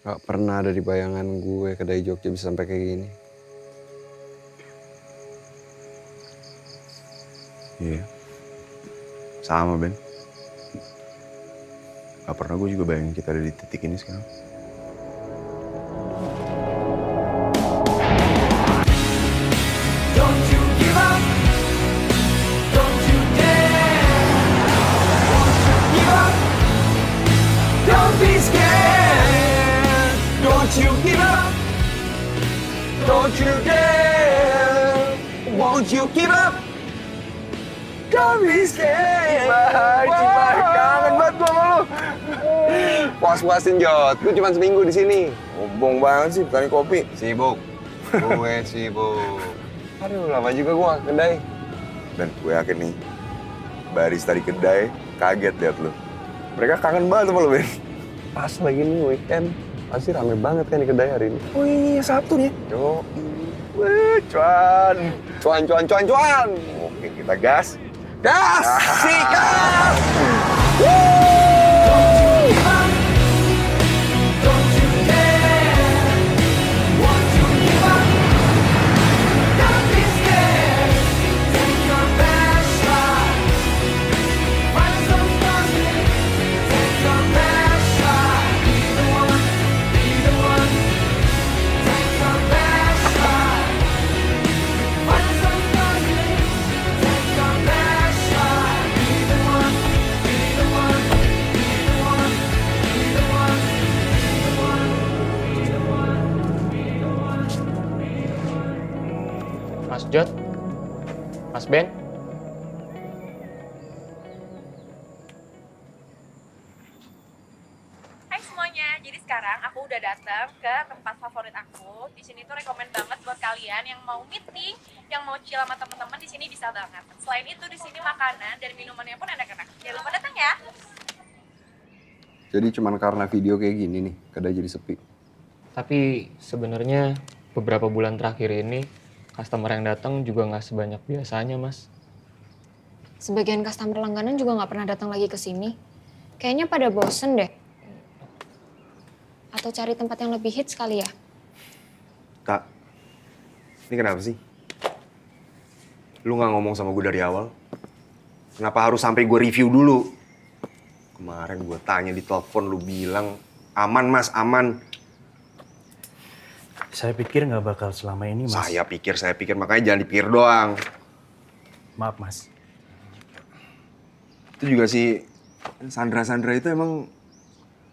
Gak pernah ada di bayangan gue kedai Jogja bisa sampai kayak gini. Iya, sama Ben. Gak pernah gue juga bayangin kita ada di titik ini sekarang. Don't you give up, don't you dare. Won't you give up, don't be scared. Don't you give up, don't you dare. Won't you give up, don't be scared. Cipai, kangen banget gue sama lu. Puas-puasin Jot, gue cuma seminggu di sini. Ngobong banget sih, petani kopi. Sibuk, gue sibuk. Aduh, lama juga gue ke kedai. Dan gue yakin nih, barista di kedai kaget liat lu. Mereka kangen banget sama lu, Ben. Pas lagi nih weekend, pasti rame banget kan di kedai hari ini. Oh iya, Sabtu nih. Yo, Wih, cuan. cuan. Oke, kita gas. Gas! Sikat! Don't you dare. Won't you give up, don't be scared. Take your best shot. Find some positive. Take your best shot. Be the one, be the one. Take your best shot. Find some positive. Take your best shot. Be the one, be the one, be the one, be the one, be the one, be the one, be the one. Mas Jot, Mas Ben, Hai semuanya, jadi sekarang aku udah datang ke tempat favorit aku. Di sini tuh rekomen banget buat kalian yang mau meeting, yang mau chill sama teman-teman di sini bisa banget. Selain itu di sini makanan dan minumannya pun enak-enak. Jangan lupa datang ya. Jadi cuman karena video kayak gini nih, kedai jadi sepi. tapi sebenarnya beberapa bulan terakhir ini customer yang datang juga nggak sebanyak biasanya, Mas. Sebagian customer langganan juga nggak pernah datang lagi ke sini. Kayaknya pada bosen deh. Atau cari tempat yang lebih hits kali ya? Tak, ini kenapa sih? Lu nggak ngomong sama gue dari awal? Kenapa harus sampai gue review dulu? Kemarin gue tanya di telepon, lu bilang aman mas, aman. Saya pikir nggak bakal selama ini, Mas. Saya pikir, makanya jangan dipikir doang. Maaf, Mas. Itu juga si Sandra itu emang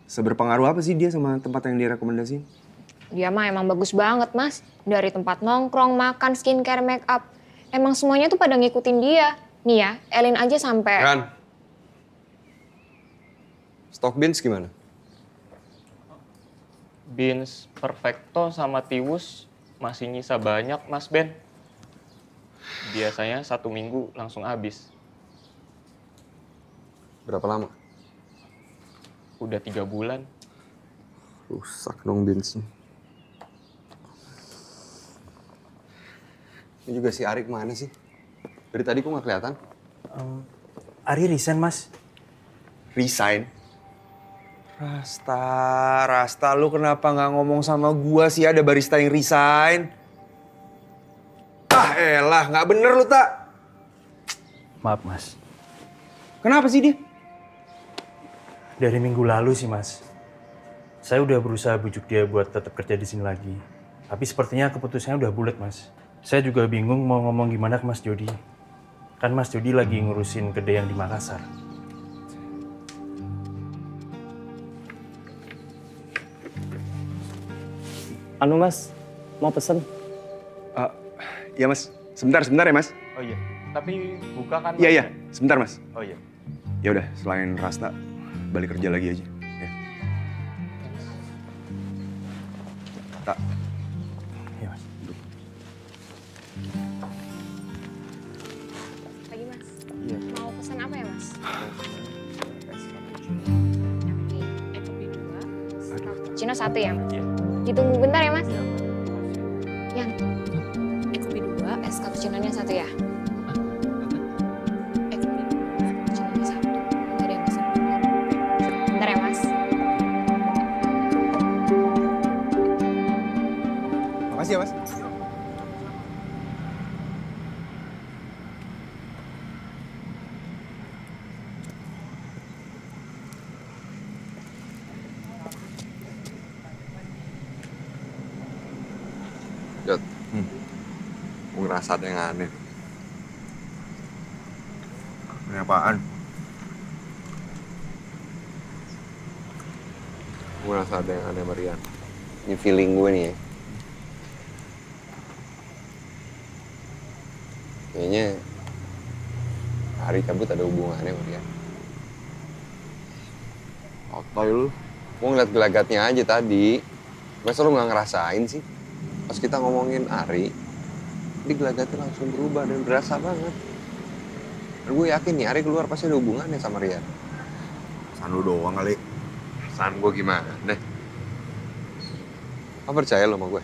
seberpengaruh apa sih dia sama tempat yang direkomendasiin? Dia mah emang bagus banget, Mas. Dari tempat nongkrong, makan, skincare, make up. Emang semuanya tuh pada ngikutin dia. Nih ya, Elin aja sampai... Kan? Stok beans gimana? Beans Perfecto sama Tiwus masih nyisa banyak, Mas Ben. Biasanya 1 minggu langsung habis. Berapa lama? Udah 3 bulan. Rusak dong beansnya. Ini juga si Arik mana sih? Dari tadi kok nggak kelihatan? Ari resign, Mas. Resign? Rasta, lu kenapa nggak ngomong sama gua sih ada barista yang resign? Ah elah, nggak bener lu, Tak. Maaf, Mas. Kenapa sih dia? Dari minggu lalu sih, Mas. Saya udah berusaha bujuk dia buat tetap kerja di sini lagi. Tapi sepertinya keputusannya udah bulat, Mas. Saya juga bingung mau ngomong gimana ke Mas Jody. Kan Mas Jody lagi ngurusin kedai yang di Makassar. Anu Mas, mau pesen? Ya Mas, sebentar ya Mas. Oh iya, tapi buka kan? Iya, sebentar Mas. Oh iya. Ya udah, selain Rasta, balik kerja lagi aja. Ya. Tak. Iya, Mas. Pagi, Mas. Iya. Mau pesan apa ya, Mas? Kopi 2, cappuccino 1 ya, Mas? Iya. Ditunggu bentar ya, Mas? Iya. Yang kopi 2, es cappuccino-nya 1 ya? Kopi 2, cappuccino-nya 1. Bentar ya, Mas. Bentar ya, Mas. ngerasa ada yang aneh. Ini apaan? Gue ngerasa ada yang aneh, Marian. Ini feeling gue nih ya. Kayaknya hari cabut ada hubungannya, Marian. Otoy lu. Gue ngeliat gelagatnya aja tadi. Masa lu gak ngerasain sih? Pas kita ngomongin Ari, ini gelagatnya langsung berubah dan berasa banget. Dan gue yakin nih Ari keluar pasti ada hubungannya sama Rian. San lu doang kali. San gue gimana deh? Apa percaya lo sama gue?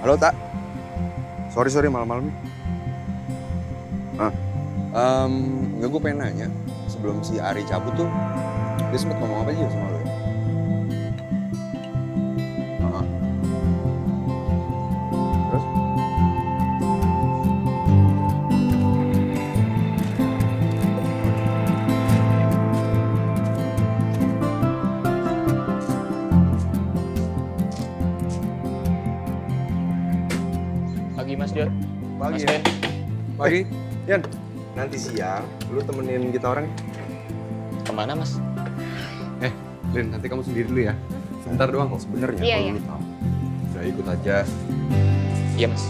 Halo, Tak. Sorry malam-malam nih. Enggak, gue pengen nanya. Sebelum si Ari cabut tuh, dia sempet ngomong apa aja sama lo? Terus? Pagi Mas Jod. Pagi. Mas Ben. Pagi. Yan, nanti siang lu temenin kita orang. Kemana Mas? Lin, nanti kamu sendiri dulu ya. Sebentar doang kok sebenarnya. Iya, kalau iya. lu tahu. Udah ikut aja. Iya Mas.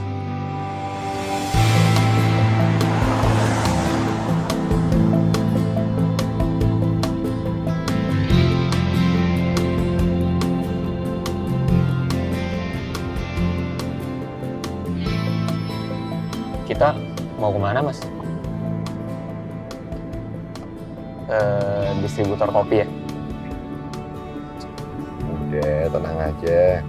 Kita mau kemana Mas? Distributor kopi ya? Udah, tenang aja.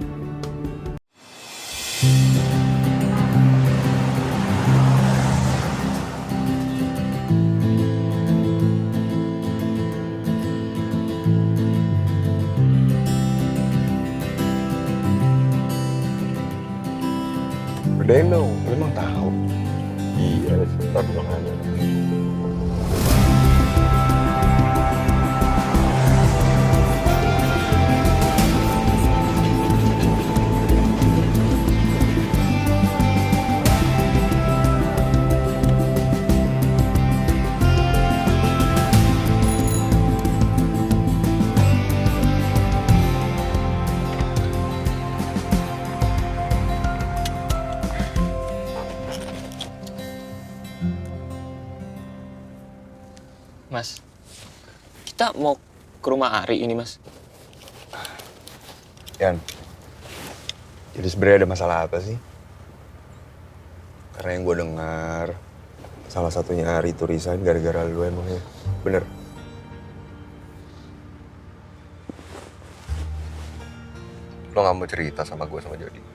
Udahin dong, lu emang tahu. Iya, sebentar doang aja. Mas, kita mau ke rumah Ari ini Mas. Yan, jadi sebenarnya ada masalah apa sih? Karena yang gue dengar, salah satunya Ari itu resign gara-gara lu emangnya. Bener? Lo gak mau cerita sama gue sama Jody?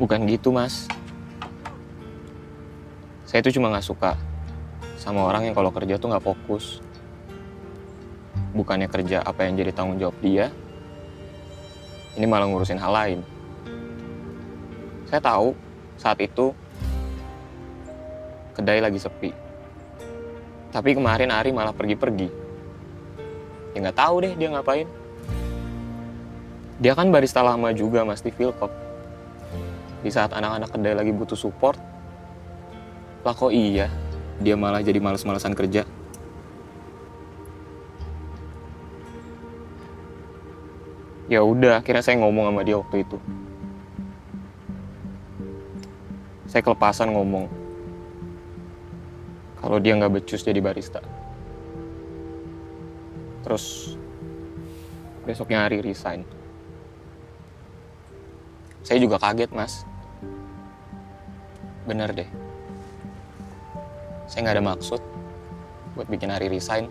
Bukan gitu Mas. Saya tuh cuma nggak suka sama orang yang kalau kerja tuh nggak fokus. Bukannya kerja apa yang jadi tanggung jawab dia, ini malah ngurusin hal lain. Saya tahu saat itu kedai lagi sepi. Tapi kemarin Ari malah pergi-pergi. Ya nggak tahu deh dia ngapain. Dia kan barista lama juga Mas di Philcop. Di saat anak-anak kedai lagi butuh support, lah kok iya, dia malah jadi males-malesan kerja. Ya udah, akhirnya saya ngomong sama dia waktu itu. Saya kelepasan ngomong kalau dia nggak becus jadi barista. Terus besoknya Ari resign. Saya juga kaget Mas. Bener deh. Saya nggak ada maksud buat bikin Ari resign.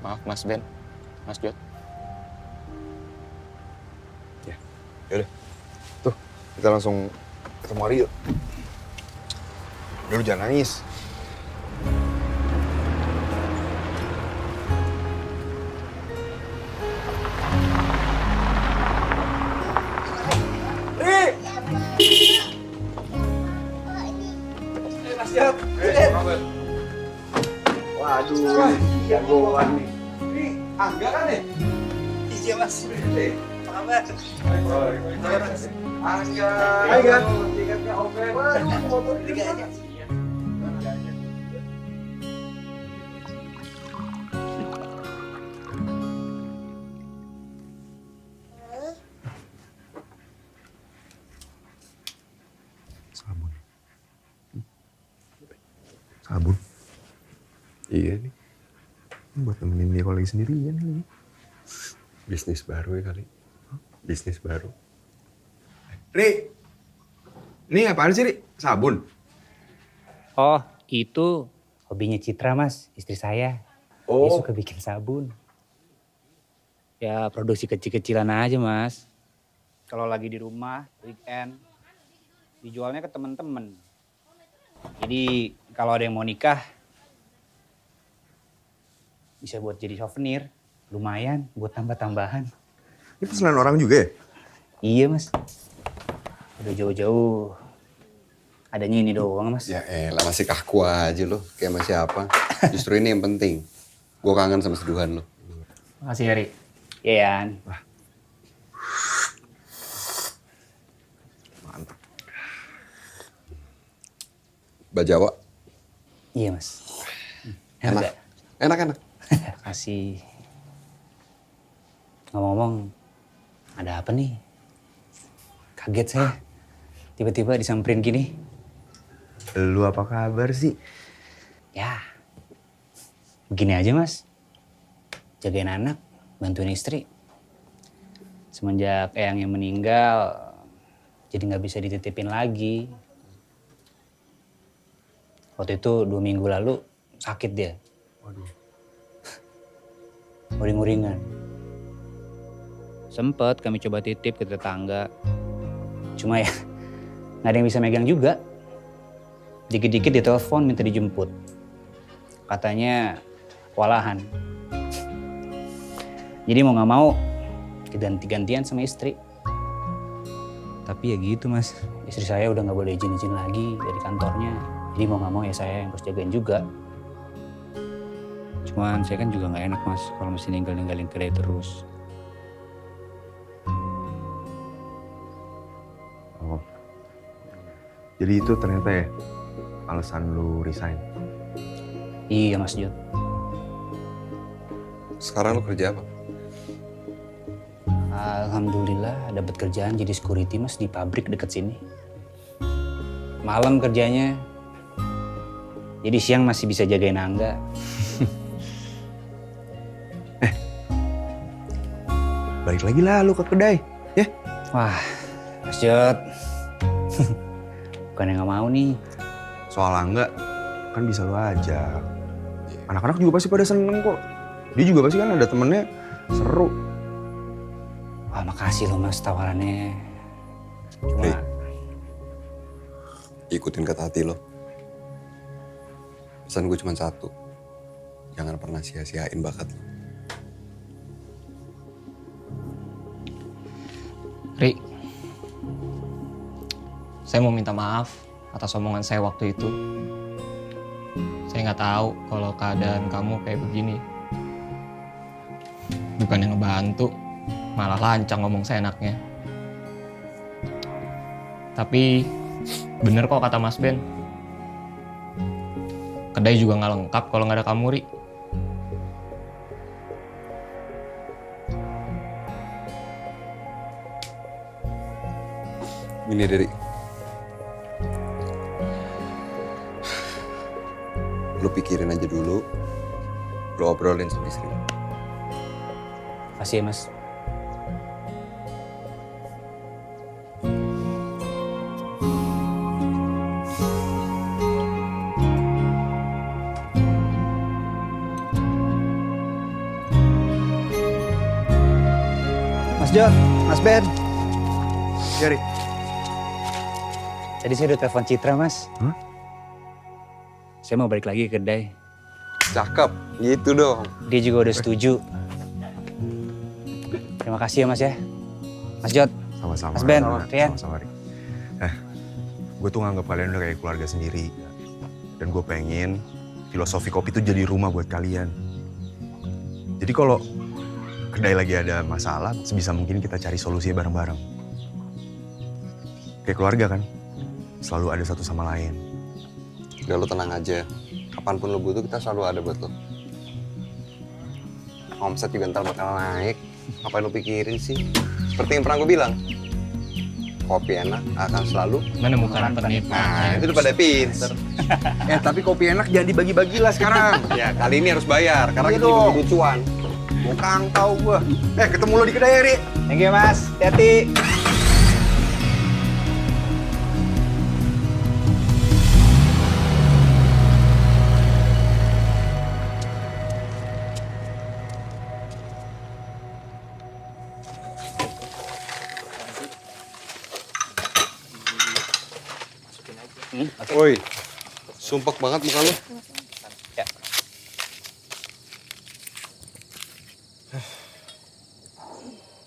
Maaf Mas Ben, Mas Jod. Yaudah, tuh kita langsung ketemu Ari yuk. Udah, lu jangan nangis. jagoan nih. Ini Angga kan ya? Iya mas. Apa kabar? Angga. Hai, Gan. Tiketnya oke. Motor Tiga aja. Sabun. Sabun? Iya nih. Buat nemenin dia kalau lagi sendirian nih. Bisnis baru ya kali. Bisnis baru. Ri, ini apaan sih, Ri? Sabun? Oh, itu hobinya Citra mas, istri saya. Dia suka bikin sabun. Ya produksi kecil-kecilan aja mas. Kalau lagi di rumah, weekend, dijualnya ke temen-temen. Jadi kalau ada yang mau nikah, bisa buat jadi souvenir. Lumayan buat tambah-tambahan. Ini pesanan orang juga ya? Iya mas. Udah jauh-jauh. Adanya ini doang mas. Ya elah masih kaku aja lo. Kayak masih apa. Justru ini yang penting. Gue kangen sama seduhan lo. Makasih Eri. Iya Yan. Mantap. Bajawa. Iya mas. Enak. Enak. Kasih. Ngomong-ngomong, ada apa nih? Kaget saya. Tiba-tiba disamperin gini. Lu apa kabar sih? Ya, begini aja mas. Jagain anak, bantuin istri. Semenjak Eyang yang meninggal, jadi nggak bisa dititipin lagi. Waktu itu 2 minggu lalu sakit dia. Waduh. Uring-uringan. Sempet kami coba titip ke tetangga. Cuma ya nggak ada yang bisa megang juga. Dikit-dikit ditelepon minta dijemput. Katanya kewalahan. Jadi mau nggak mau ganti-gantian sama istri. Tapi ya gitu mas, istri saya udah nggak boleh izin-izin lagi dari kantornya. Jadi mau nggak mau ya saya yang harus jagain juga. Cuman saya kan juga nggak enak mas kalau mesti ninggalin kedai terus. Oh. Jadi itu ternyata ya alasan lu resign? Iya mas Jod. Sekarang lo kerja apa? Alhamdulillah dapat kerjaan jadi security mas di pabrik deket sini. Malam kerjanya. Jadi siang masih bisa jagain Angga. Balik lagi lah lu ke kedai, ya? Wah, Mas Jod. Bukan yang nggak mau nih. Soal Angga, kan bisa lu ajak. Anak-anak juga pasti pada seneng kok. Dia juga pasti kan ada temennya seru. Wah, makasih loh mas tawarannya. Cuma, Ri, ikutin kata hati lo. Pesan gue cuma satu. Jangan pernah sia-siain bakat lo. Ri, saya mau minta maaf atas omongan saya waktu itu. Saya nggak tahu kalau keadaan kamu kayak begini. Bukan yang ngebantu, malah lancang ngomong seenaknya. Tapi bener kok kata Mas Ben. Kedai juga nggak lengkap kalau nggak ada kamu, Ri. Gini Dari. Lo pikirin aja dulu. Lo obrolin sama istri lo. kasih ya mas. Mas Jod, Mas Ben. Jari. Tadi saya udah telepon Citra, Mas. Hah? Saya mau balik lagi ke kedai. Cakep, gitu dong. Dia juga udah setuju. Terima kasih ya, Mas ya. Mas Jod, Sama-sama. Mas Ben, Sama-sama. Rian. Sama-sama, Ri. Gue tuh nganggap kalian udah kayak keluarga sendiri. Dan gue pengen filosofi kopi itu jadi rumah buat kalian. Jadi kalau kedai lagi ada masalah, sebisa mungkin kita cari solusi bareng-bareng. Kayak keluarga kan, selalu ada satu sama lain. Udah lo tenang aja. Kapanpun lo butuh, kita selalu ada buat lo. Omset juga ntar bakal naik. Ngapain lo pikirin sih? Seperti yang pernah gue bilang. Kopi enak akan selalu Menemukan penikmat. Nah, itu udah pada pinter. Tapi kopi enak jangan dibagi-bagi lah sekarang. Ya, kali ini harus bayar. Karena Iya kita dong. butuh cuan. Mau kangkau gua. Ketemu lo di kedai ya, Ri. Thank you mas, hati-hati. Woi, sumpek banget muka lo.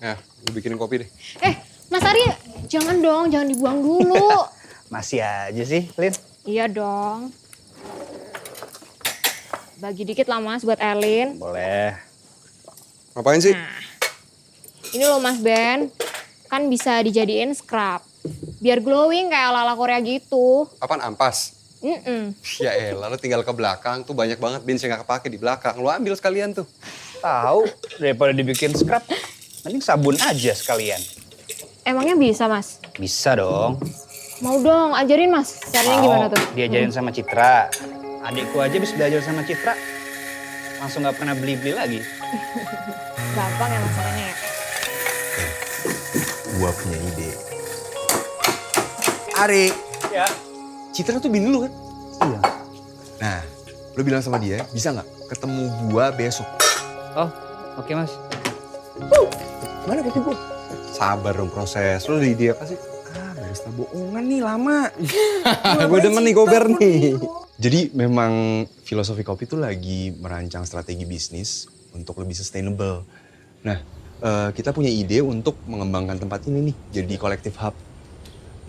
Ya, gue bikinin kopi deh. Mas Ari, jangan dong, jangan dibuang dulu. Masih aja sih, Lin. Iya dong. Bagi dikit lah Mas buat Elin. Boleh. Ngapain sih? Ini loh Mas Ben, kan bisa dijadiin scrub. Biar glowing kayak ala-ala Korea gitu. Apaan ampas? Ya elah, lo tinggal ke belakang tuh banyak banget bins yang gak kepake di belakang. Lo ambil sekalian tuh. Tahu, daripada dibikin scrub, mending sabun aja sekalian. Emangnya bisa Mas? Bisa dong. Mau dong, ajarin Mas. Caranya gimana tuh? Diajarin sama Citra. Adikku aja bisa belajar sama Citra. Langsung gak pernah beli-beli lagi. Gampang ya Mas caranya ya? Gua punya ide. Ari. Ya. Citra tuh bini lu kan? Iya. Nah, lu bilang sama dia, bisa nggak ketemu gua besok? Oh, oke mas. Mana kopi gua? Sabar dong proses. Lu ada ide apa sih? Barista bohongan nih lama. Gue demen nih gober nih. Jadi memang filosofi kopi tuh lagi merancang strategi bisnis untuk lebih sustainable. Nah, kita punya ide untuk mengembangkan tempat ini nih jadi collective hub.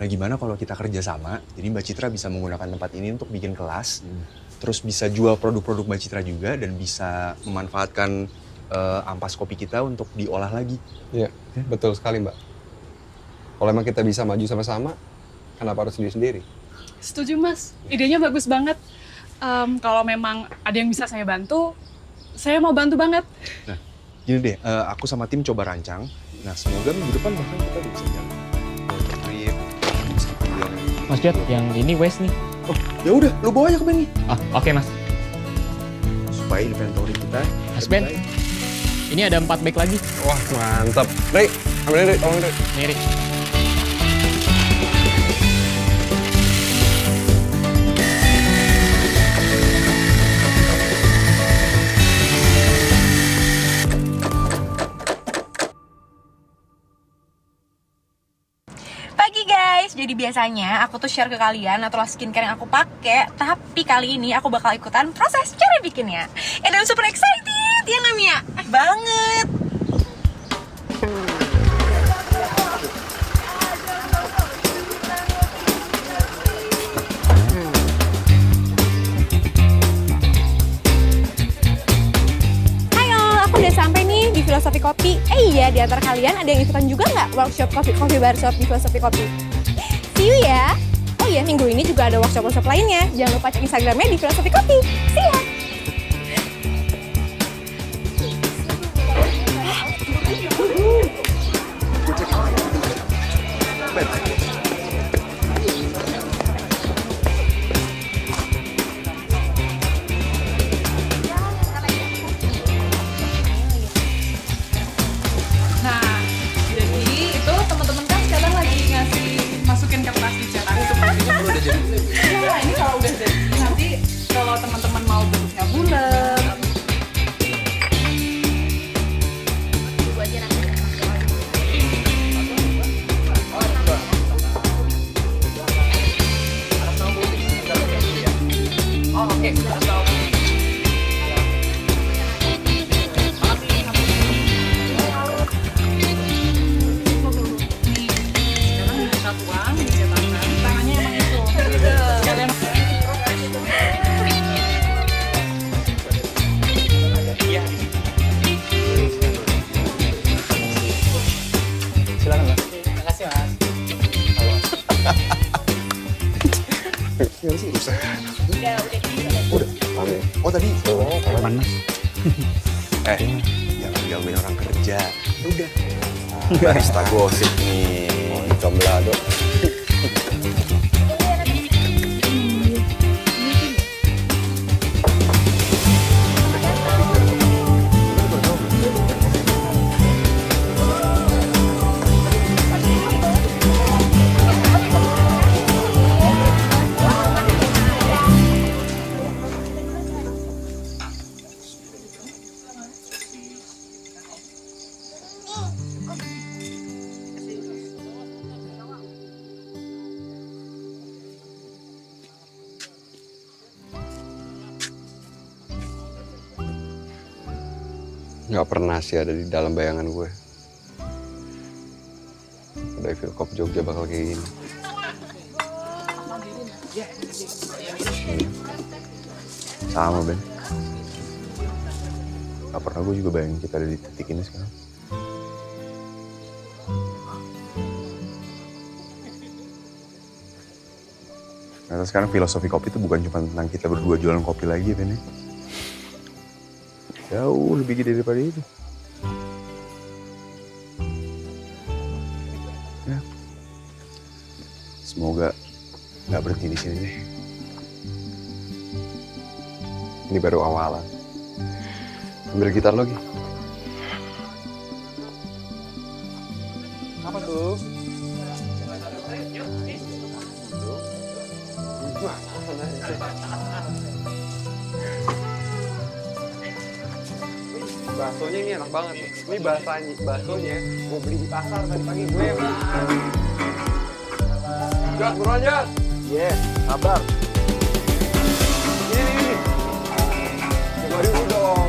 Nah gimana kalau kita kerja sama, jadi Mbak Citra bisa menggunakan tempat ini untuk bikin kelas, terus bisa jual produk-produk Mbak Citra juga dan bisa memanfaatkan ampas kopi kita untuk diolah lagi. Iya, betul sekali Mbak. Kalau emang kita bisa maju sama-sama, kenapa harus sendiri-sendiri? Setuju mas, idenya bagus banget. Kalau memang ada yang bisa saya bantu, saya mau bantu banget. Nah gini deh, aku sama tim coba rancang, nah semoga minggu depan bahkan kita bisa jalan. Mas Jod, yang ini West nih. Oh, ya udah, lu bawa aja ke Ben nih. Oke Mas. Supaya inventory kita. Mas Ben, ini ada 4 bag lagi. Wah mantap. Rik, ambilin Rik, tolongin Rik. Nih Rik. Pagi guys, jadi biasanya aku tuh share ke kalian natural skincare yang aku pakai, tapi kali ini aku bakal ikutan proses cara bikinnya. And I'm super excited, ya nggak Mia? Banget. Aku udah sampai nih di Filosofi Kopi. Iya, di antara kalian ada yang ikutan juga nggak workshop coffee bar shop di Filosofi Kopi? See you ya. Oh iya, minggu ini juga ada workshop lainnya. Jangan lupa cek Instagramnya di Filosofi Kopi. See ya. Nah, jadi itu teman-teman kan sekarang lagi ngasih masukin kertas di cetak itu pastinya kalau udah jadi. Nah, ini kalau udah jadi nanti kalau teman-teman mau bentuknya bulat. Gimana sih? Udah Udah. Oh tadi. Aman, Mas. Jangan gangguin orang kerja. Udah. Barista gosip nih. Comblado. Nggak pernah sih ada di dalam bayangan gue. Ada Evil Cop Jogja bakal kayak gini. Sama, Ben. Gak pernah gue juga bayangin kita ada di titik ini sekarang. Ternyata sekarang filosofi kopi itu bukan cuma tentang kita berdua jualan kopi lagi, Ben. Jauh lebih gede daripada itu. Ya. Semoga nggak berhenti di sini deh. Ini baru awalan. Ambil gitar lagi. Apa tuh? Baksonya ini enak banget nih. Ini baksonya gue beli di pasar tadi pagi gue. Jat, buruan Jat. Sabar. Ini. Coba dulu dong.